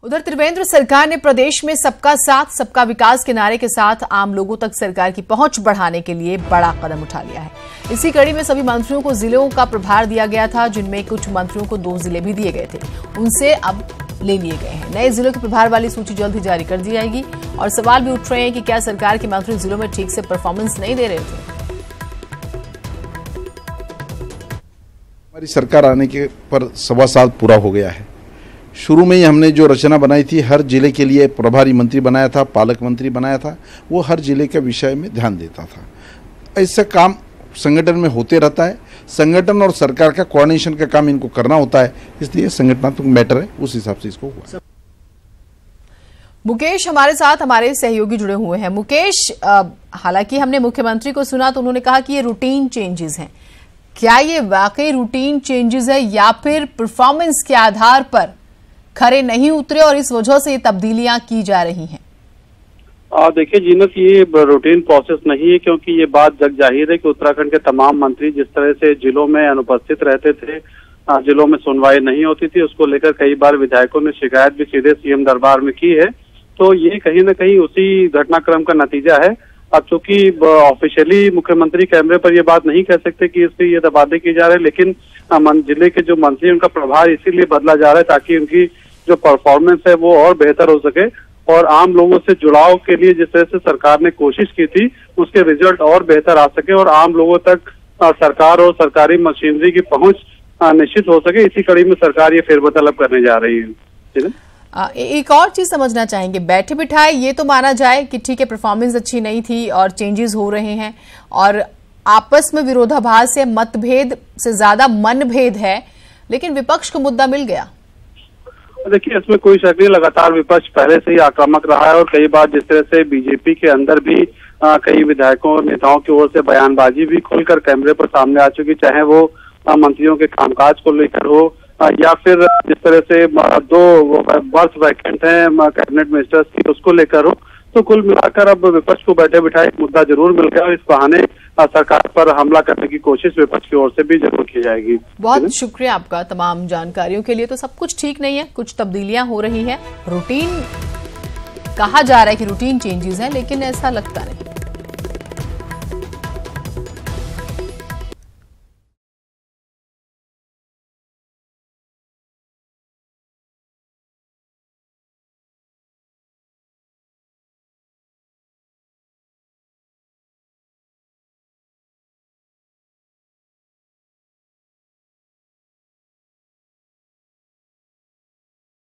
उधर त्रिवेंद्र सरकार ने प्रदेश में सबका साथ सबका विकास के नारे के साथ आम लोगों तक सरकार की पहुंच बढ़ाने के लिए बड़ा कदम उठा लिया है। इसी कड़ी में सभी मंत्रियों को जिलों का प्रभार दिया गया था, जिनमें कुछ मंत्रियों को 2 जिले भी दिए गए थे, उनसे अब ले लिए गए हैं। नए जिलों के प्रभार वाली सूची जल्द ही जारी कर दी जाएगी। और सवाल भी उठ रहे हैं कि क्या सरकार के मंत्री जिलों में ठीक से परफॉर्मेंस नहीं दे रहे थे। हमारी सरकार आने के पर 1.25 साल पूरा हो गया है। शुरू में ही हमने जो रचना बनाई थी, हर जिले के लिए प्रभारी मंत्री बनाया था, पालक मंत्री बनाया था, वो हर जिले के विषय में ध्यान देता था। ऐसा काम संगठन में होते रहता है। संगठन और सरकार का कोऑर्डिनेशन का काम इनको करना होता है, इसलिए संगठनात्मक मैटर है, उस हिसाब से इसको हुआ। मुकेश हमारे साथ, हमारे सहयोगी जुड़े हुए हैं। मुकेश, हालांकि हमने मुख्यमंत्री को सुना तो उन्होंने कहा कि ये रूटीन चेंजेस हैं। क्या ये वाकई रूटीन चेंजेस है या फिर परफॉर्मेंस के आधार पर खरे नहीं उतरे और इस वजह से ये तब्दीलियां की जा रही हैं? देखिए जीनत, ये रूटीन प्रोसेस नहीं है, क्योंकि ये बात जग जाहिर है कि उत्तराखंड के तमाम मंत्री जिस तरह से जिलों में अनुपस्थित रहते थे, जिलों में सुनवाई नहीं होती थी, उसको लेकर कई बार विधायकों ने शिकायत भी सीधे सीएम दरबार में की है। तो ये कहीं ना कहीं उसी घटनाक्रम का नतीजा है। अब चूंकि ऑफिशियली मुख्यमंत्री कैमरे पर ये बात नहीं कह सकते कि इससे ये दबादे की जा रहे हैं, लेकिन जिले के जो मंत्री उनका प्रभार इसीलिए बदला जा रहा है ताकि उनकी जो परफॉर्मेंस है वो और बेहतर हो सके और आम लोगों से जुड़ाव के लिए जिस तरह से सरकार ने कोशिश की थी उसके रिजल्ट और बेहतर आ सके और आम लोगों तक सरकार और सरकारी मशीनरी की पहुंच निश्चित हो सके। इसी कड़ी में सरकार ये फेरबदल अब करने जा रही है। एक और चीज समझना चाहेंगे, बैठे बिठाए ये तो माना जाए कि ठीक है परफॉर्मेंस अच्छी नहीं थी और चेंजेस हो रहे हैं और आपस में विरोधाभास है, मतभेद से ज्यादा मनभेद है, लेकिन विपक्ष को मुद्दा मिल गया। देखिए, इसमें कोई शक नहीं, लगातार विपक्ष पहले से ही आक्रामक रहा है और कई बार जिस तरह से बीजेपी के अंदर भी कई विधायकों और नेताओं की ओर से बयानबाजी भी खुलकर कैमरे पर सामने आ चुकी, चाहे वो मंत्रियों के कामकाज को लेकर हो या फिर जिस तरह से 2 बर्थ वैकेंट हैं कैबिनेट मिनिस्टर्स की उसको लेकर हो। तो कुल मिलाकर अब विपक्ष को बैठे बिठाए एक मुद्दा जरूर मिल गया और इस बहाने सरकार पर हमला करने की कोशिश विपक्ष की ओर से भी जरूर की जाएगी। बहुत शुक्रिया आपका तमाम जानकारियों के लिए। तो सब कुछ ठीक नहीं है, कुछ तब्दीलियां हो रही हैं, रूटीन कहा जा रहा है कि रूटीन चेंजेस हैं, लेकिन ऐसा लगता नहीं।